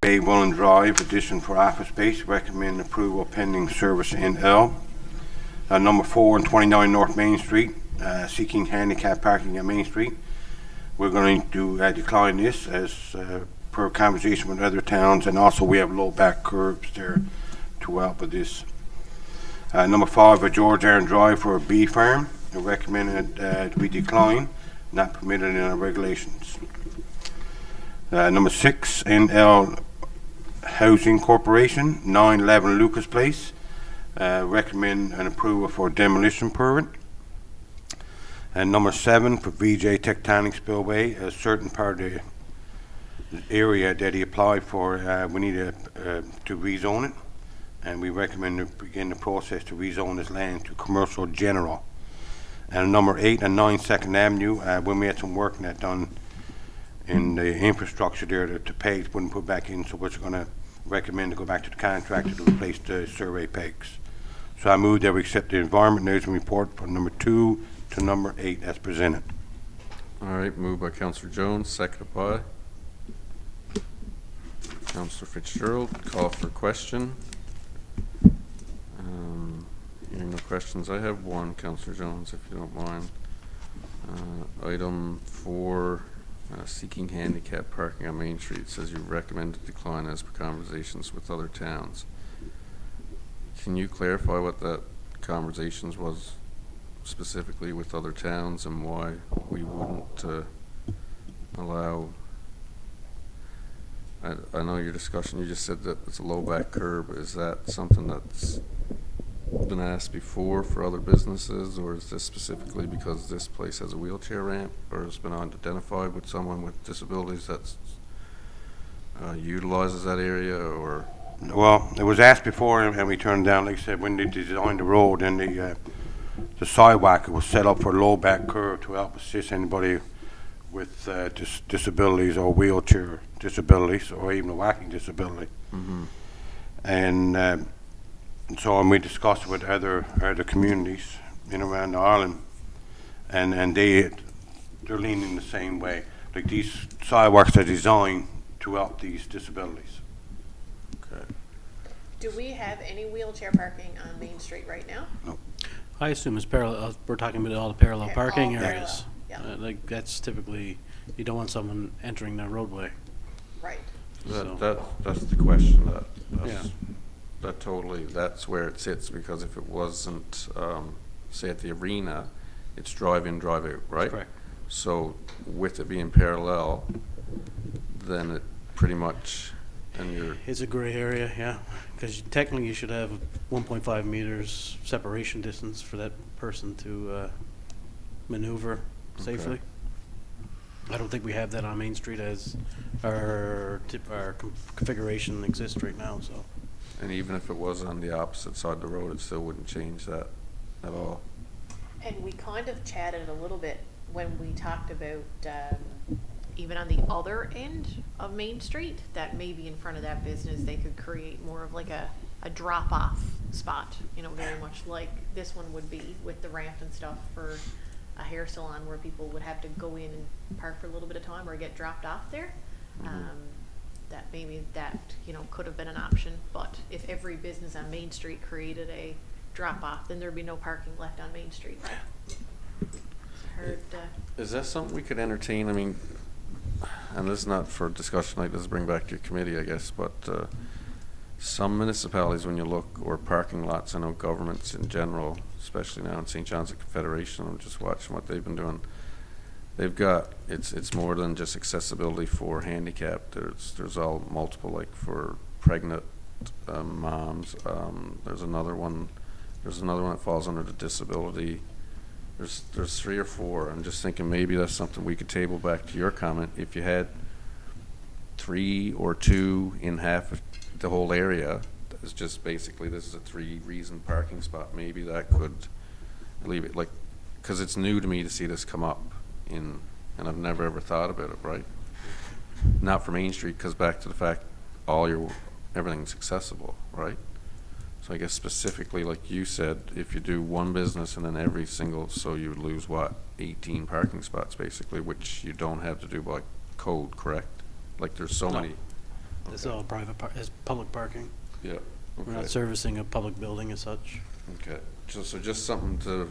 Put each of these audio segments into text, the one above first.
A Welland Drive, addition for office space. Recommend approval pending service in L. Number 4 and 29 North Main Street, seeking handicap parking at Main Street. We're going to decline this as per conversation with other towns, and also we have low back curbs there to help with this. Number 5, a George Aaron Drive for a bee farm. Recommended to be declined, not permitted in our regulations. Number 6, NL Housing Corporation, 911 Lucas Place. Recommend an approval for demolition permit. And number 7, for VJ Tectonic Spillway, a certain part of the area that he applied for, we need to rezone it. And we recommend to begin the process to rezone this land to commercial general. And number 8 and 9 Second Avenue, when we had some work in that done in the infrastructure there, the pegs wouldn't put back in, so we're going to recommend to go back to the contractor to replace the survey pegs. So I move that we accept the environment news and report from number 2 to number 8 as presented. All right, moved by Councillor Jones, seconded by Councillor Fitzgerald. Call for question. Hearing no questions, I have one, Councillor Jones, if you don't mind. Item 4, seeking handicap parking on Main Street, says you recommend to decline as per conversations with other towns. Can you clarify what that conversations was specifically with other towns and why we wouldn't allow? I know your discussion, you just said that it's a low back curb. Is that something that's been asked before for other businesses, or is this specifically because this place has a wheelchair ramp, or has been identified with someone with disabilities that utilizes that area? Or Well, it was asked before and we turned down. Like I said, when they designed the road and the sidewalk, it was set up for low back curve to help assist anybody with disabilities or wheelchair disabilities or even a walking disability. mm-hmm. And so we discussed it with other communities in around Ireland, and they're leaning the same way. Like, these sidewalks are designed to help these disabilities. Okay. Do we have any wheelchair parking on Main Street right now? No. I assume it's parallel. We're talking about all the parallel Okay, parking all areas. parallel, yeah. Like, that's typically, you don't want someone entering the roadway. Right. That's the question. Yeah. That's where it sits, because if it wasn't, say at the arena, it's drive in, drive out, right? Correct. So with it being parallel, then it pretty much, and you're, It's a gray area, yeah, because technically you should have 1.5 meters separation distance for that person to maneuver safely. I don't think we have that on Main Street as our configuration exists right now, so. and even if it was on the opposite side of the road, it still wouldn't change that at all. And we kind of chatted a little bit when we talked about even on the other end of Main Street, that maybe in front of that business they could create more of like a drop-off spot, you know, very much like this one would be with the ramp and stuff for a hair salon, where people would have to go in and park for a little bit of time or get dropped off there. That maybe that, you know, could have been an option, but if every business on Main Street created a drop-off, then there'd be no parking left on Main Street, right? Heard, Is that something we could entertain? I mean, and this is not for discussion like this, bring back to your committee, I guess, but some municipalities, when you look, or parking lots, I know governments in general, especially now in St. John's Confederation, I'm just watching what they've been doing. They've got, it's more than just accessibility for handicapped. There's all multiple, like for pregnant moms. There's another one that falls under the disability. There's 3 or 4. I'm just thinking maybe that's something we could table back to your comment. If you had 3 or 2 in half of the whole area, it's just basically this is a 3-reason parking spot. Maybe that could leave it, like, because it's new to me to see this come up in, and I've never ever thought about it, right? Not for Main Street, because back to the fact everything's accessible, right? So I guess specifically, like you said, if you do one business and then every single, so you would lose what, 18 parking spots basically, which you don't have to do by code, correct? Like there's so many. It's all it's public parking. Yeah, We're not okay, servicing a public building as such. okay. So just something to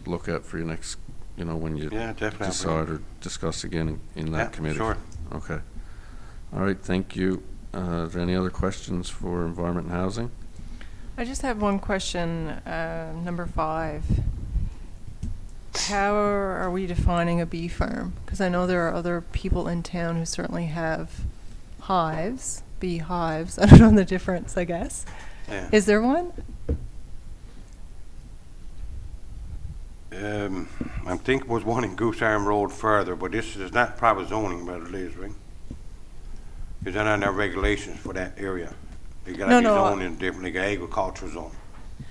look at for your next, when you Yeah, definitely. decide or discuss again in that Yeah, committee. sure. Okay. All right, thank you. Is there any other questions for environment and housing? I just have one question, number 5. How are we defining a bee farm? Because I know there are other people in town who certainly have hives, bee hives. I don't know the difference, I guess. Yeah. Is there one? I think there was one in Goose Arm Road further, but this is not private zoning, but it is, right? Because they're not in our regulations for that area. They gotta No, be no, zoned in different, like agriculture zone.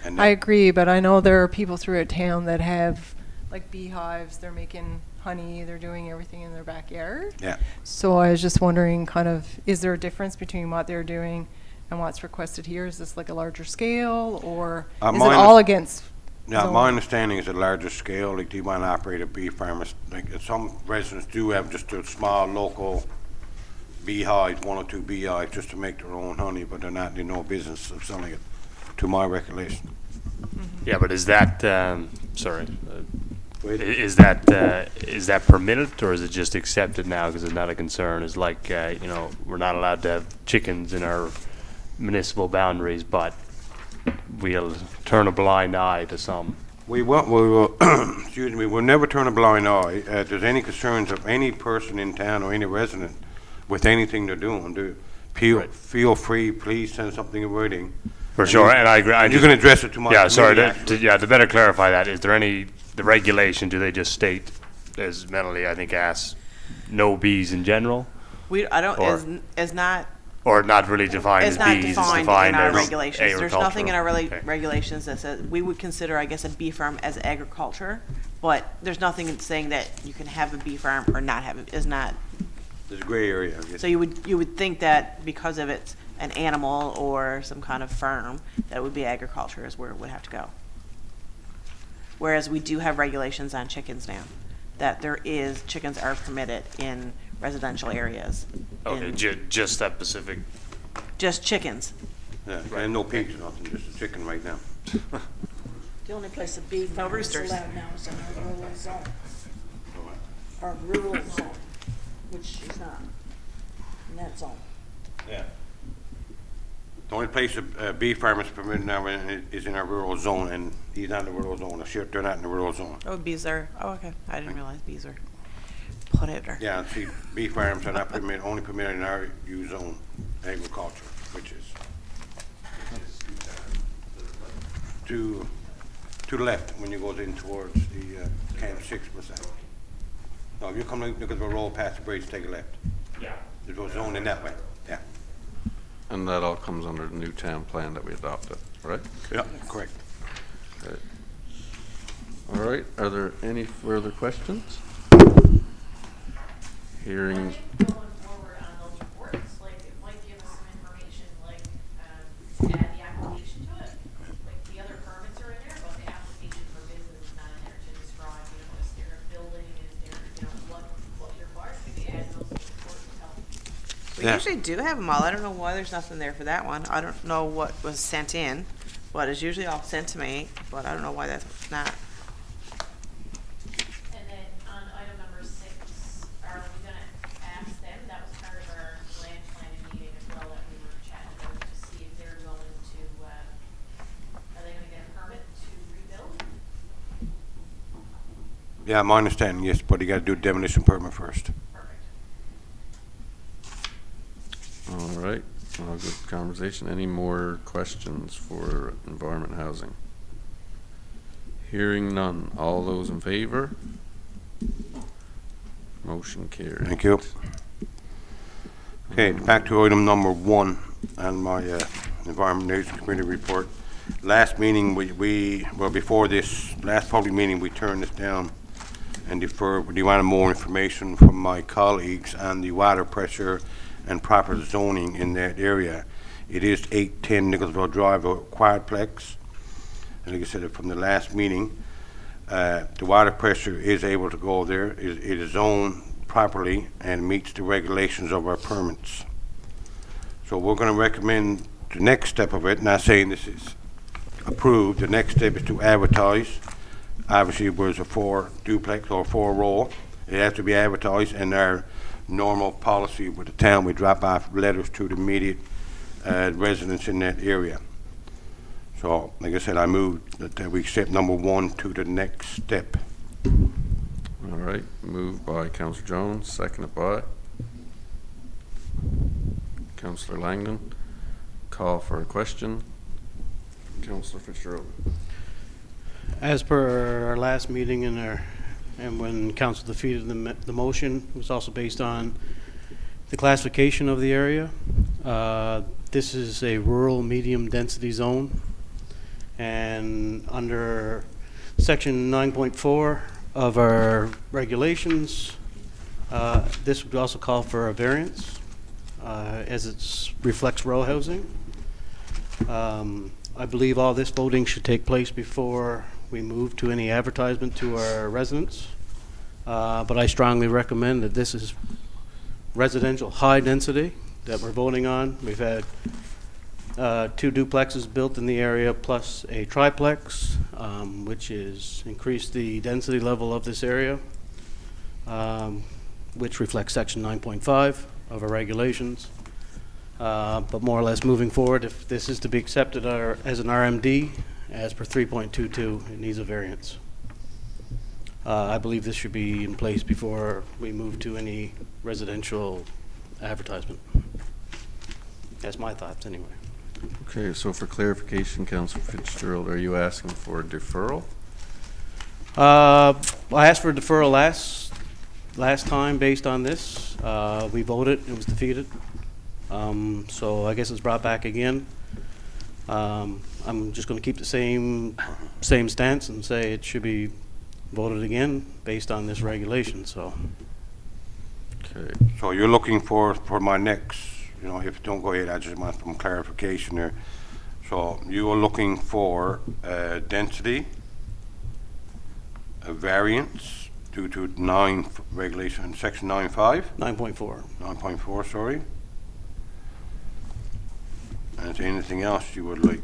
And I that- agree, but I know there are people throughout town that have like beehives, they're making honey, they're doing everything in their backyard. Yeah. So I was just wondering kind of, is there a difference between what they're doing and what's requested here? Is this like a larger scale or is it mine all is- against? Yeah, zoning? my understanding is a larger scale, like they want to operate a bee farm. Like some residents do have just a small local beehives, 1 or 2 beehives, just to make their own honey, but they're not in no business of selling it, to my recollection. Yeah, but is that, sorry, Wait. is that permitted or is it just accepted now because it's not a concern? It's like, we're not allowed to have chickens in our municipal boundaries, but we'll turn a blind eye to some. We will, excuse me, we'll never turn a blind eye. If there's any concerns of any person in town or any resident with anything they're doing, Right. feel free, please send something in writing. For sure, and I agree. You can address it to my Yeah, sorry, committee, actually. to better clarify that, is there the regulation, do they just state, as Melanie, I think, asked, no bees in general? I don't, Or- is not, Or not really defined as it's not bees, it's defined defined in our as regulations. There's nothing in our agricultural. Okay. regulations that says, we would consider, I guess, a bee farm as agriculture, but there's nothing saying that you can have a bee farm or not have it, is not. There's a gray area, I guess. So you would think that because of it's an animal or some kind of farm, that would be agriculture is where it would have to go. Whereas we do have regulations on chickens now, that chickens are permitted in residential areas. Okay, in- just that specific, Just chickens. Yeah, and no pigs or nothing, just a chicken right now. The only place a bee farm is roosters. allowed now is in our rural zone. Our rural zone, which is not in that zone. Yeah. The only place a bee farm is permitted now is in our rural zone, and he's not in the rural zone. They're not in the rural zone. Oh, bees are, okay, I didn't realize bees are put out there. Yeah, see, bee farms are not permitted, only permitted in our U zone agriculture, which is to the left when you go in towards the Camp 6%. No, if you come look at the road past the bridge, take a left. yeah. There's a zone in that way, yeah. And that all comes under the new town plan that we adopted, right? Yeah, correct. Okay. All right, are there any further questions? Hearing, Going forward on those reports, like, it might give us some information, like, add the application to it. Like, the other permits are in there, but the application for business is not in there to describe, is there a building, is there, what you're required, maybe add those reports to help. We Yeah. usually do have them all. I don't know why there's nothing there for that one. I don't know what was sent in, but it's usually all sent to me, but I don't know why that's not. And then on item number 6, are we gonna ask them, that was part of our land planning meeting as well, that we were chatting about, to see if they're going to, are they gonna get a permit to rebuild? Yeah, my understanding, yes, but you gotta do demolition permit first. Perfect. all right, well, good conversation. Any more questions for environment and housing? Hearing none. All those in favor? Motion carried. Thank you. Okay, back to item number 1 on my Environment and Housing Committee report. Last meeting, before this last public meeting, we turned this down and deferred. We wanted more information from my colleagues on the water pressure and proper zoning in that area. It is 810 Nicholsville Drive, a quadplex. And like I said, from the last meeting, the water pressure is able to go there. It is zoned properly and meets the regulations of our permits. So we're gonna recommend the next step of it, not saying this is approved, the next step is to advertise. Obviously, where's a 4 duplex or 4 row, it has to be advertised, and our normal policy with the town, we drop off letters to the immediate residents in that area. So, like I said, I move that we accept number 1 to the next step. All right, moved by Councillor Jones, seconded by Councillor Langdon. Call for a question. Councillor Fitzgerald. As per our last meeting and when council defeated the motion, it was also based on the classification of the area. This is a rural medium density zone, and under section 9.4 of our regulations, this would also call for a variance, as it reflects row housing. I believe all this voting should take place before we move to any advertisement to our residents. But I strongly recommend that this is residential high density that we're voting on. We've had 2 duplexes built in the area plus a triplex, which is increased the density level of this area, which reflects section 9.5 of our regulations. But more or less moving forward, if this is to be accepted as an RMD, as per 3.22, it needs a variance. I believe this should be in place before we move to any residential advertisement. That's my thoughts, anyway. Okay, so for clarification, Councillor Fitzgerald, are you asking for a deferral? I asked for a deferral last time based on this. We voted, it was defeated. So I guess it's brought back again. I'm just going to keep the same stance and say it should be voted again based on this regulation. So. Okay. So you're looking for my next, if you don't go ahead, I just want some clarification there. So you are looking for density, a variance due to 9 regulation, section 9.5? 9.4. 9.4, sorry. And is there anything else you would like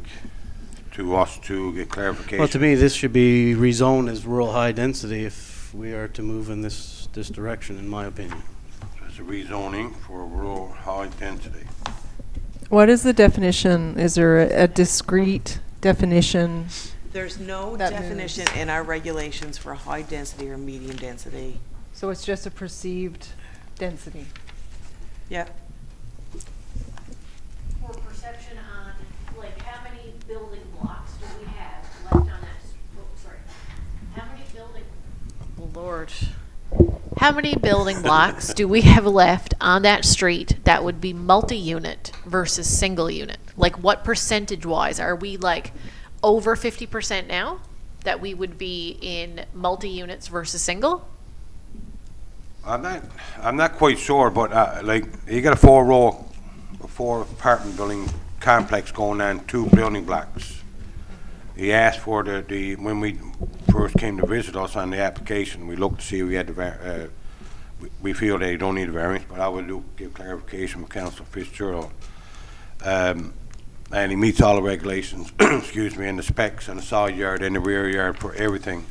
to us to get clarification? Well, to me, this should be rezoned as rural high density if we are to move in this direction, in my opinion. So it's a rezoning for rural high density. What is the definition? Is there a discrete definition? There's no That definition moves. in our regulations for high density or medium density. So it's just a perceived density? Yep. For perception on, like, how many building blocks do we have left on that, how many building, Lord. How many building blocks do we have left on that street that would be multi-unit versus single unit? Like, what percentage-wise? Are we, like, over 50% now that we would be in multi-units versus single? I'm not quite sure, but like you got a 4 apartment building complex going on 2 building blocks. He asked for the when we first came to visit us on the application, we looked to see if we had the we feel they don't need a variance, but I would give clarification with Councillor Fitzgerald. And he meets all the regulations, excuse me, and the specs and the side yard and the rear yard for everything.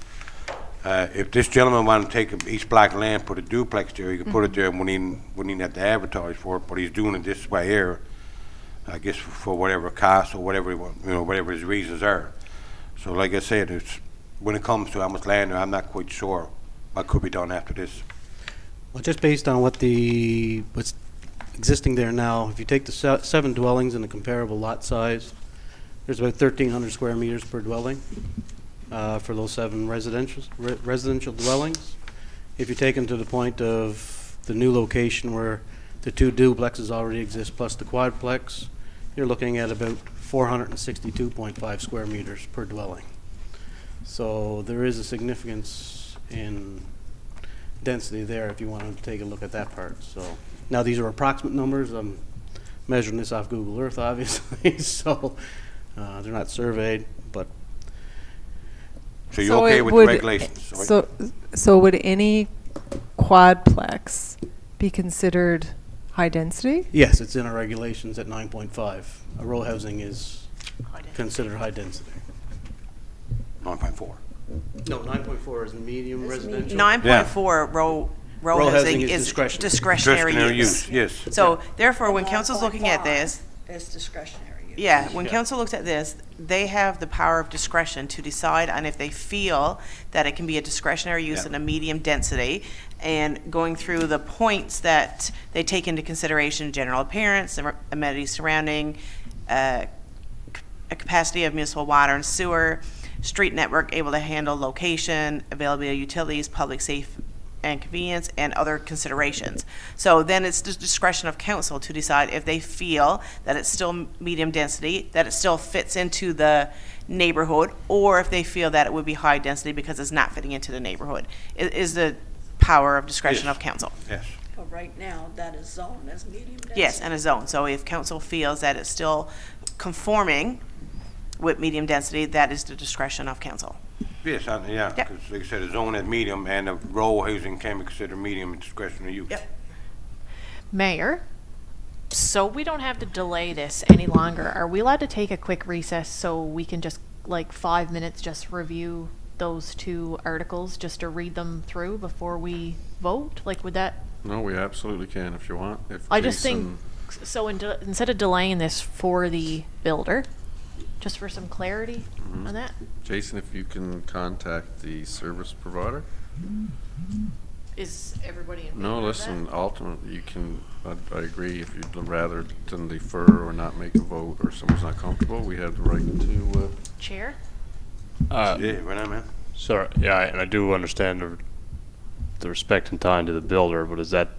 If this gentleman wanted to take East Black land, put a duplex there, he could put it there and wouldn't have to advertise for it, but he's doing it this way here, I guess for whatever cost or whatever, whatever his reasons are. So like I said, when it comes to how much land there, I'm not quite sure what could be done after this. Well, just based on what's existing there now, if you take the 7 dwellings and the comparable lot size, there's about 1,300 square meters per dwelling for those 7 residential dwellings. If you take them to the point of the new location where the 2 duplexes already exist plus the quadplex, you're looking at about 462.5 square meters per dwelling. So there is a significance in density there if you wanted to take a look at that part. So now these are approximate numbers. I'm measuring this off Google Earth, obviously, so they're not surveyed, but. So you're okay with the regulations? So would any quadplex be considered high density? Yes, it's in our regulations at 9.5. A row housing is considered high density. 9.4. No, 9.4 is medium residential. 9.4 row Row housing housing is is discretionary. discretionary use. Yes. So therefore, when council's looking at this, It's discretionary use. yeah, when Yeah. council looks at this, they have the power of discretion to decide on if they feel that it can be a discretionary use Yeah. in a medium density, and going through the points that they take into consideration: general appearance, amenities surrounding, a capacity of municipal water and sewer, street network able to handle location, availability of utilities, public safe and convenience, and other considerations. So then it's the discretion of council to decide if they feel that it's still medium density, that it still fits into the neighborhood, or if they feel that it would be high density because it's not fitting into the neighborhood. It is the power of discretion Yes. of council. Yes. But right now, that is zoned as medium density. Yes, and a zone. So if council feels that it's still conforming with medium density, that is the discretion of council. Yes, yeah, Yep. because like I said, the zone is medium, and the row housing can be considered medium discretionary use. Yep. Mayor, so we don't have to delay this any longer, are we allowed to take a quick recess so we can just, like, 5 minutes, just review those two articles, just to read them through before we vote? Like, would that, No, we absolutely can if you want. If I just think, Jason- so instead of delaying this for the builder, just for some clarity on that, Jason, if you can contact the service provider. is everybody in favor No, of listen, that? ultimately, you can, I agree, if you'd rather than defer or not make a vote, or someone's not comfortable, we have the right to, Chair? Yeah, right on, man. Sorry, yeah, and I do understand the respect and time to the builder, but is that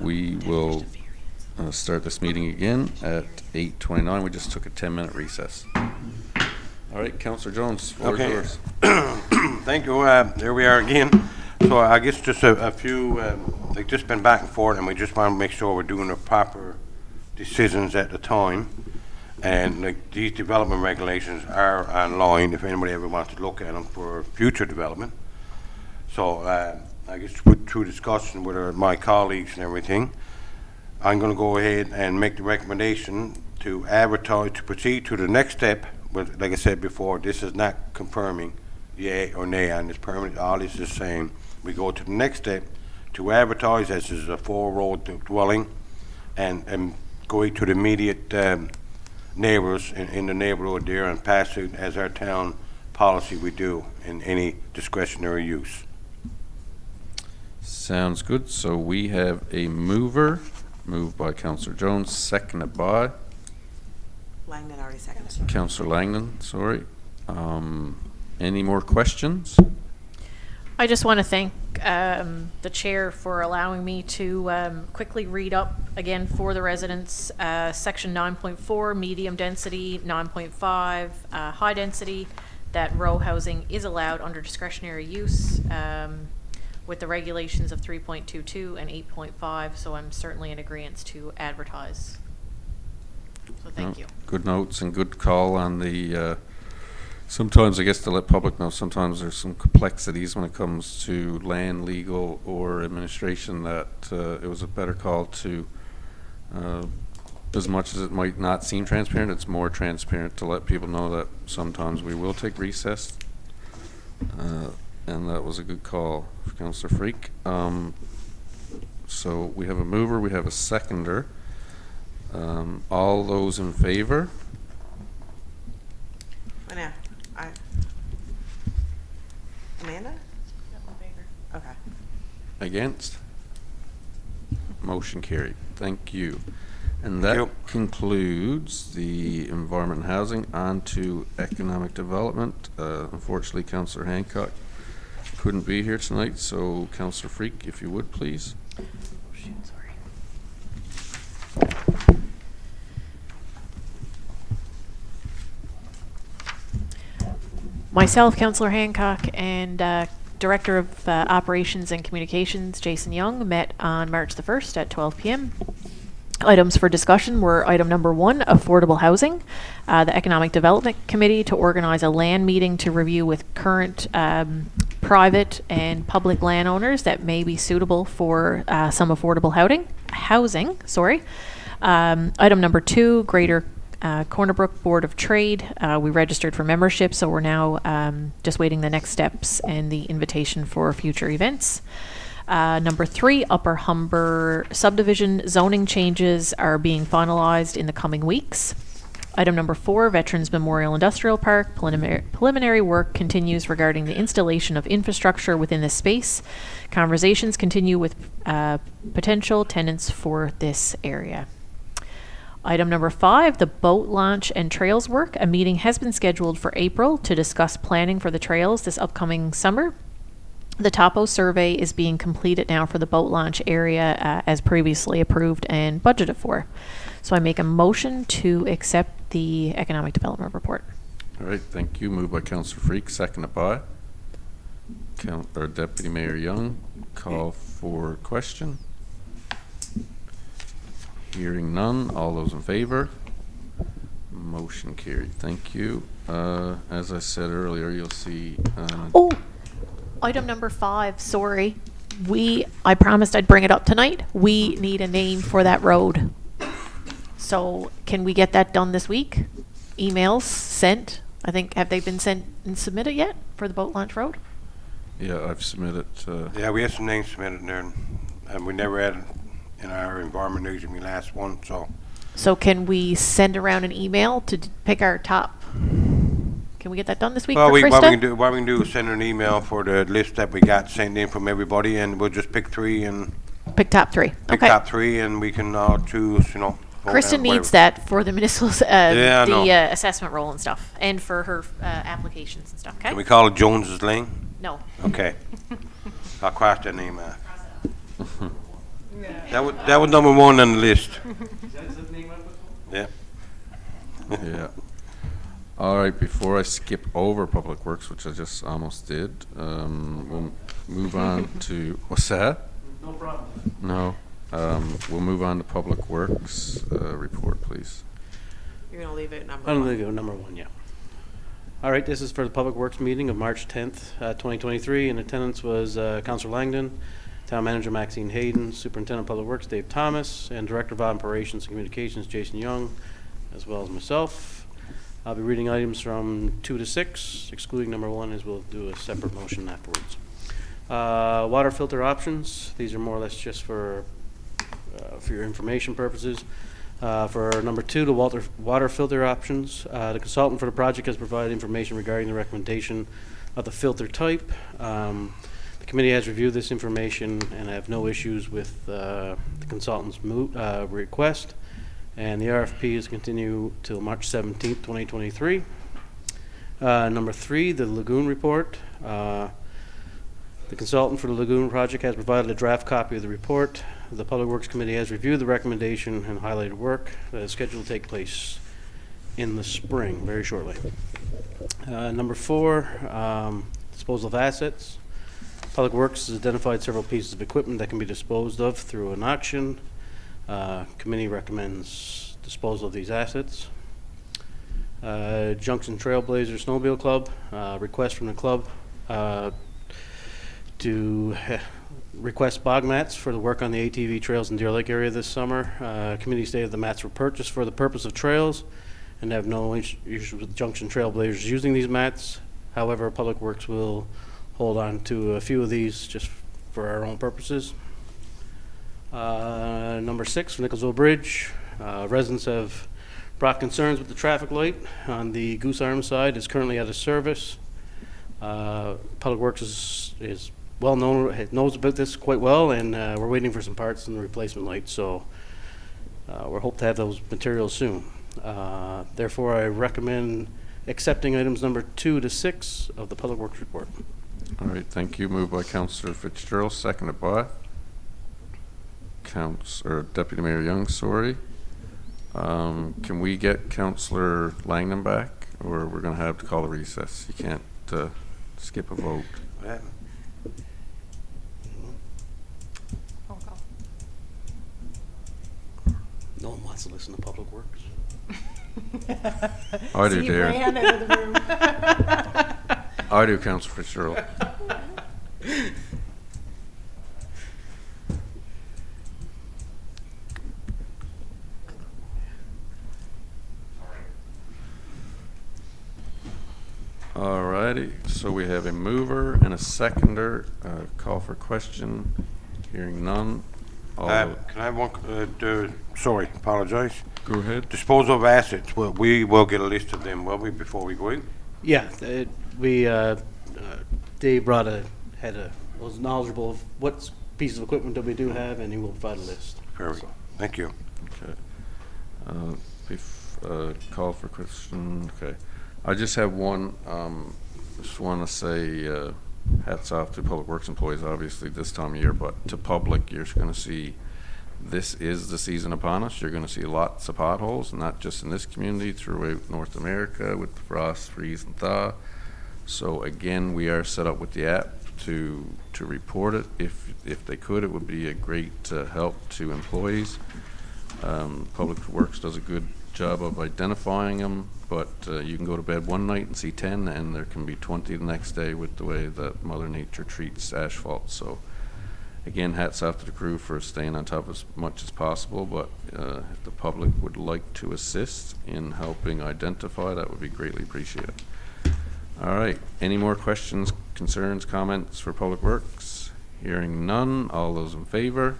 we will start this meeting again at 8:29. We just took a 10-minute recess. All right, Councillor Jones, floor is Okay. yours. Thank you. There we are again. So I guess just a few, they've just been back and forth, and we just want to make sure we're doing the proper decisions at the time. And like these development regulations are online if anybody ever wants to look at them for future development. So I guess through discussion with my colleagues and everything, I'm going to go ahead and make the recommendation to advertise, to proceed to the next step. But like I said before, this is not confirming yea or nay on this permit. All this is saying we go to the next step to advertise as is a 4-row dwelling and going to the immediate neighbors in the neighborhood there and pass it as our town policy we do in any discretionary use. Sounds good. So we have a moved by Councillor Jones, seconded by Langdon already seconded. Councillor Langdon, sorry. Any more questions? I just want to thank the chair for allowing me to quickly read up again for the residents, section 9.4, medium density, 9.5, high density, that row housing is allowed under discretionary use with the regulations of 3.22 and 8.5, so I'm certainly in agreement to advertise. So thank you. Good notes and good call on the, sometimes I guess to let public know, sometimes there's some complexities when it comes to land, legal, or administration that it was a better call to, as much as it might not seem transparent, it's more transparent to let people know that sometimes we will take recess. And that was a good call for Councillor Freak. So we have a mover, we have a seconder. All those in favor? Amanda? Okay. Against? Motion carried. Thank you. And Thank that you. concludes the environment and housing. On to economic development. Unfortunately, Councillor Hancock couldn't be here tonight, so Councillor Freak, if you would, please. Oh, shoot, sorry. Myself, Councillor Hancock, and Director of Operations and Communications, Jason Young, met on March the 1st at 12 p.m. Items for discussion were item number 1, affordable housing. The Economic Development Committee to organize a land meeting to review with current private and public landowners that may be suitable for some affordable housing. Item number 2, Greater Cornerbrook Board of Trade. We registered for membership, so we're now just waiting the next steps and the invitation for future events. Number 3, Upper Humber subdivision zoning changes are being finalized in the coming weeks. Item number 4, Veterans Memorial Industrial Park. Preliminary work continues regarding the installation of infrastructure within the space. Conversations continue with potential tenants for this area. Item number 5, the boat launch and trails work. A meeting has been scheduled for April to discuss planning for the trails this upcoming summer. The topo survey is being completed now for the boat launch area as previously approved and budgeted for. So I make a motion to accept the economic development report. All right, thank you. Moved by Councillor Freak, seconded by Deputy Mayor Young. Call for question. Hearing none. All those in favor? Motion carried. Thank you. As I said earlier, you'll see. Item number 5, sorry. I promised I'd bring it up tonight. We need a name for that road. So can we get that done this week? Emails sent. I think, have they been sent and submitted yet for the boat launch road? Yeah, I've submitted. Yeah, we had some names submitted there, and we never had it in our environment news in the last one, so. So can we send around an email to pick our top? Can we get that done this week Well, for what we Krista? can do is send an email for the list that we got sent in from everybody, and we'll just pick 3 and Pick top 3. pick Okay. top 3, and we can choose, vote Kristen on needs whatever. that for the municipal, Yeah, I know. the assessment role and stuff, and for her applications and stuff, okay? Can we call it Jones's Lane? No. Okay. I'll cross that name out. That was number one on the list. Yeah. Yeah. All right, before I skip over Public Works, which I just almost did, we'll move on to, what's that? No problem. No. We'll move on to Public Works, report, please. You're gonna leave it number I'm one. going to go number one, yeah. All right, this is for the Public Works meeting of March 10th, 2023. In attendance was Councilor Langdon, Town Manager Maxine Hayden, Superintendent of Public Works Dave Thomas, and Director of Operations and Communications Jason Young, as well as myself. I'll be reading items from 2 to 6, excluding number 1, as we'll do a separate motion afterwards. Water filter options, these are more or less just for your information purposes. For number 2, the water filter options, the consultant for the project has provided information regarding the recommendation of the filter type. The committee has reviewed this information and I have no issues with the consultant's request. And the RFP is continue till March 17th, 2023. Number 3, the lagoon report. The consultant for the lagoon project has provided a draft copy of the report. The Public Works Committee has reviewed the recommendation and highlighted work that is scheduled to take place in the spring, very shortly. Number 4, disposal of assets. Public Works has identified several pieces of equipment that can be disposed of through an auction. Committee recommends disposal of these assets. Junction Trailblazer Snowmobile Club, request from the club to request bog mats for the work on the ATV trails in Deer Lake area this summer. Committee stated the mats were purchased for the purpose of trails and have no issues with Junction Trailblazers using these mats. However, Public Works will hold on to a few of these just for our own purposes. Number 6, for Nicholsville Bridge. Residents have brought concerns with the traffic light on the Goose Arm side. It's currently out of service. Public Works is well known, knows about this quite well, and we're waiting for some parts and the replacement light. So we're hope to have those materials soon. Therefore, I recommend accepting items number 2 to 6 of the Public Works report. All right, thank you. Moved by Councillor Fitzgerald, seconded by Deputy Mayor Young, sorry. Can we get Councillor Langdon back, or we're going to have to call a recess? You can't skip a vote. No one wants to listen to Public Works. I do, He Darren. ran out of the room. I do, Councillor Fitzgerald. Alrighty, so we have a mover and a seconder. Call for question. Hearing none. All Can I have one, sorry, apologize. go ahead. Disposal of assets, well, we will get a list of them, will we, before we go out? Yeah, Dave was knowledgeable of what pieces of equipment that we do have, and he will provide a list. Very good. Thank you. Okay. Call for question. Okay. I just have one. Just want to say hats off to Public Works employees, obviously, this time of year, but to public, you're going to see this is the season upon us. You're going to see lots of potholes, not just in this community, throughout North America with the frost, freeze, and thaw. So again, we are set up with the app to report it. If they could, it would be a great help to employees. Public Works does a good job of identifying them, but you can go to bed one night and see 10, and there can be 20 the next day with the way that Mother Nature treats asphalt. So again, hats off to the crew for staying on top as much as possible, but if the public would like to assist in helping identify, that would be greatly appreciated. All right, any more questions, concerns, comments for Public Works? Hearing none, all those in favor?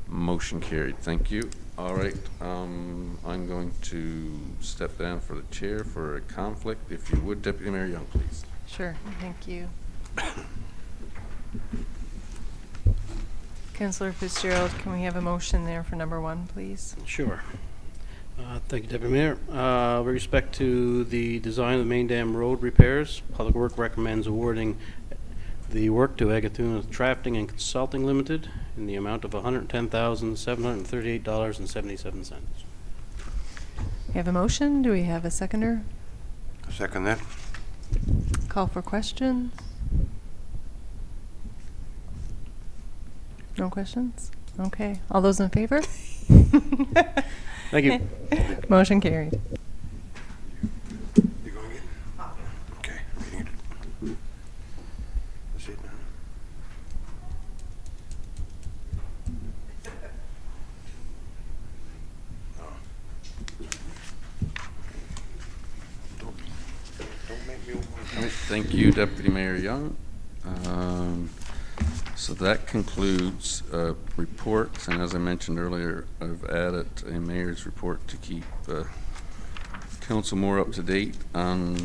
Motion carried, thank you. All right, I'm going to step down for the chair for a conflict. If you would, Deputy Mayor Young, please. Sure, thank you. Councillor Fitzgerald, can we have a motion there for number 1, please? Sure. Thank you, Deputy Mayor. With respect to the design of the main dam road repairs, Public Works recommends awarding the work to Agatuna Drafting and Consulting Limited in the amount of $110,738.77. We have a motion. Do we have a seconder? Second that. Call for questions? No questions? Okay. All those in favor? Thank you. Motion carried. You going in? Okay. Meeting it. That's it now. Don't make me. All right, thank you, Deputy Mayor Young. So that concludes reports, and as I mentioned earlier, I've added a mayor's report to keep council more up to date on,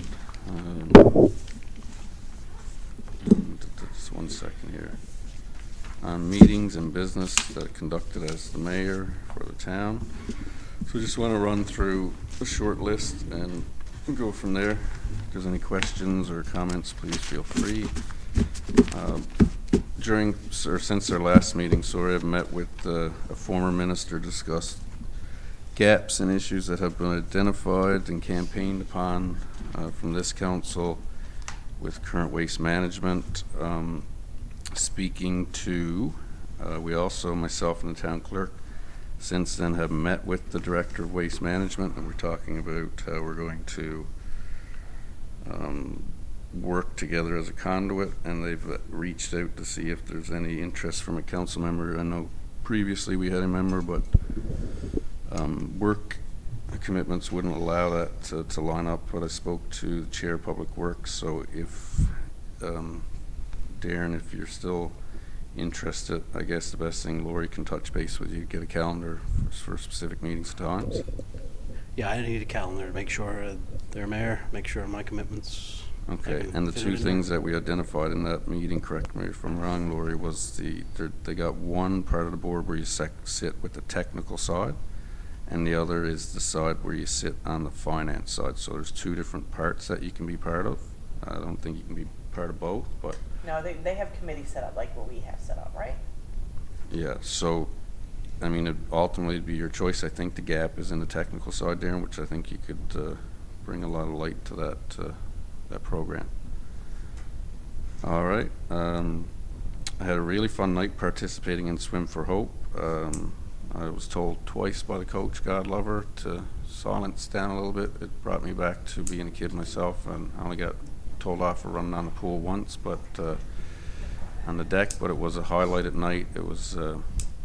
just 1 second here, on meetings and business that are conducted as the mayor for the town. So I just want to run through a short list and go from there. If there's any questions or comments, please feel free. During or since our last meeting, I've met with a former minister, discussed gaps and issues that have been identified and campaigned upon from this council with current waste management. Speaking to, we also, myself and the town clerk, since then have met with the director of waste management, and we're talking about how we're going to work together as a conduit, and they've reached out to see if there's any interest from a council member. I know previously we had a member, but work commitments wouldn't allow that to line up. But I spoke to the chair of Public Works, so if Darren, if you're still interested, I guess the best thing, Lori can touch base with you, get a calendar for specific meetings and times. Yeah, I need a calendar to make sure they're mayor, make sure my commitments. Okay, and the two things that we identified in that meeting, correct me if I'm wrong, Lori, was they got one part of the board where you sit with the technical side, and the other is the side where you sit on the finance side. So there's two different parts that you can be part of. I don't think you can be part of both, but No, they have committees set up like what we have set up, right? yeah. So, I mean, ultimately it'd be your choice. I think the gap is in the technical side, Darren, which I think you could bring a lot of light to that program. All right. I had a really fun night participating in Swim for Hope. I was told twice by the coach, God love her, to silence down a little bit. It brought me back to being a kid myself, and I only got told off for running on the pool once, but on the deck. But it was a highlighted night. It was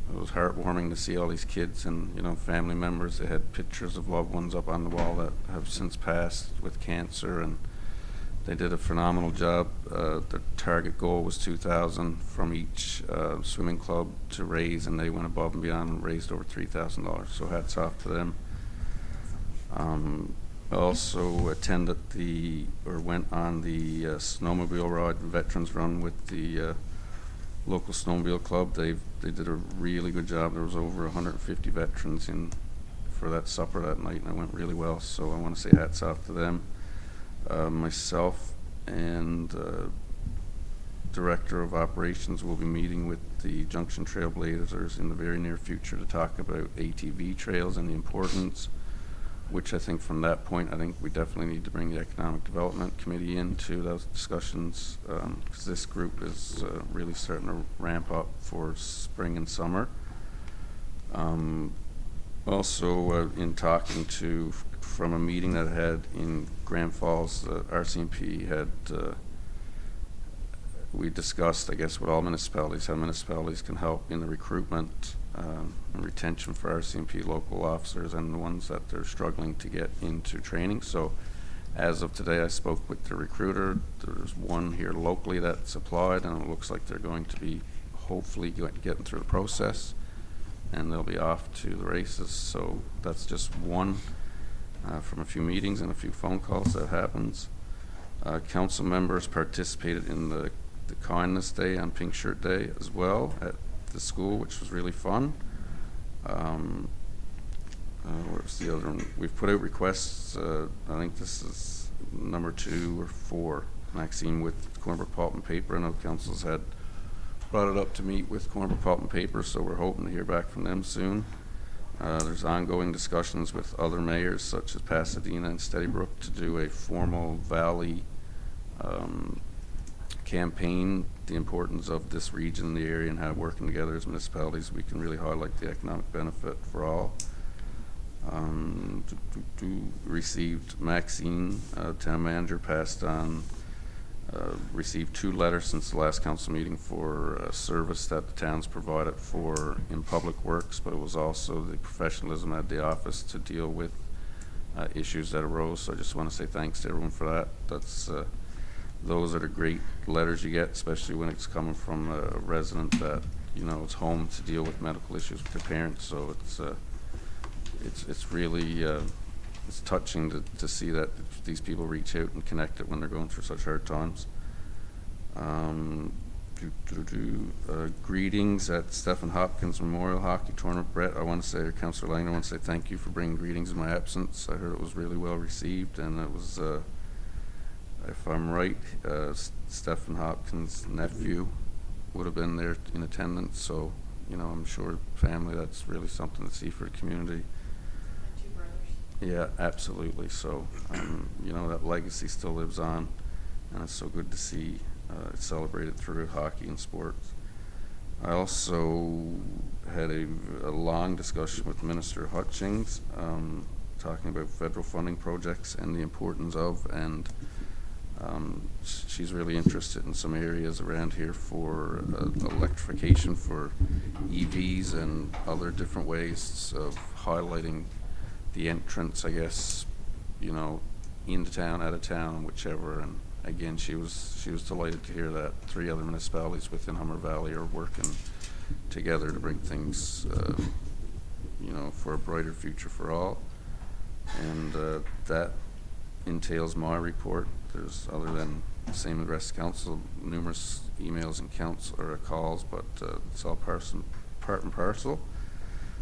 heartwarming to see all these kids and family members. They had pictures of loved ones up on the wall that have since passed with cancer, and they did a phenomenal job. The target goal was $2,000 from each swimming club to raise, and they went above and beyond and raised over $3,000. So hats off to them. I also went on the snowmobile ride, Veterans Run, with the local snowmobile club. They did a really good job. There was over 150 veterans in for that supper that night, and it went really well. So I want to say hats off to them. Myself and Director of Operations will be meeting with the Junction Trailblazers in the very near future to talk about ATV trails and the importance, which I think from that point, I think we definitely need to bring the Economic Development Committee into those discussions, because this group is really starting to ramp up for spring and summer. Also, in talking to from a meeting that I had in Grand Falls, RCMP had, we discussed, I guess, with all municipalities, how municipalities can help in the recruitment and retention for RCMP local officers and the ones that they're struggling to get into training. So as of today, I spoke with the recruiter. There's one here locally that's applied, and it looks like they're going to be hopefully getting through the process, and they'll be off to the races. So that's just one from a few meetings and a few phone calls that happens. Council members participated in the Kindness Day on Pink Shirt Day as well at the school, which was really fun. Where's the other one? We've put out requests. I think this is number 2 or 4 Maxine with Cornbrook Pulp and Paper. I know councils had brought it up to meet with Cornbrook Pulp and Paper, so we're hoping to hear back from them soon. There's ongoing discussions with other mayors such as Pasadena and Steadybrook to do a formal valley campaign, the importance of this region, the area, and how working together as municipalities we can really highlight the economic benefit for all. Received Maxine, town manager, passed on, received 2 letters since the last council meeting for a service that the town's provided for in public works, but it was also the professionalism at the office to deal with issues that arose. So I just want to say thanks to everyone for that. That's those are the great letters you get, especially when it's coming from a resident that, you know, is home to deal with medical issues with their parents. So it's really it's touching to see that these people reach out and connect it when they're going through such hard times. Greetings at Stephen Hopkins Memorial Hockey Tournament. Brett, I want to say, Councillor Lang, I want to say thank you for bringing greetings in my absence. I heard it was really well received, and it was, if I'm right, Stephen Hopkins' nephew would have been there in attendance, so, you know, I'm sure family, that's really something to see for the community. Yeah, absolutely. So, you know, that legacy still lives on, and it's so good to see it celebrated through hockey and sports. I also had a long discussion with Minister Hutchings, talking about federal funding projects and the importance of, and she's really interested in some areas around here for electrification for EVs and other different ways of highlighting the entrance, I guess, you know, into town, out of town, whichever. And again, she was delighted to hear that 3 other municipalities within Humber Valley are working together to bring things, you know, for a brighter future for all. And that entails my report. There's, other than the same as the rest of council, numerous emails and calls, but it's all part and parcel.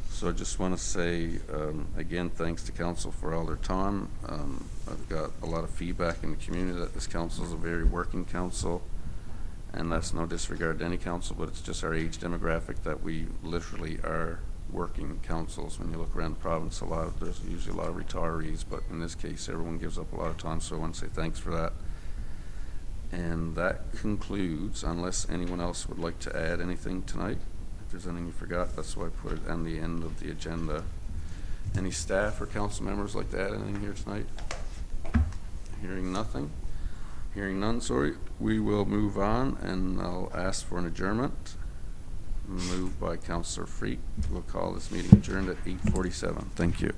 So I just want to say, again, thanks to council for all their time. I've got a lot of feedback in the community that this council is a very working council, and that's no disregard to any council, but it's just our age demographic that we literally are working councils. When you look around the province, there's usually a lot of retirees, but in this case, everyone gives up a lot of time, so I want to say thanks for that. And that concludes, unless anyone else would like to add anything tonight. If there's anything you forgot, that's why I put it on the end of the agenda. Any staff or council members like to add anything here tonight? Hearing nothing. Hearing none, sorry. We will move on, and I'll ask for an adjournment. Moved by Councillor Freak. We'll call this meeting adjourned at 8:47. Thank you.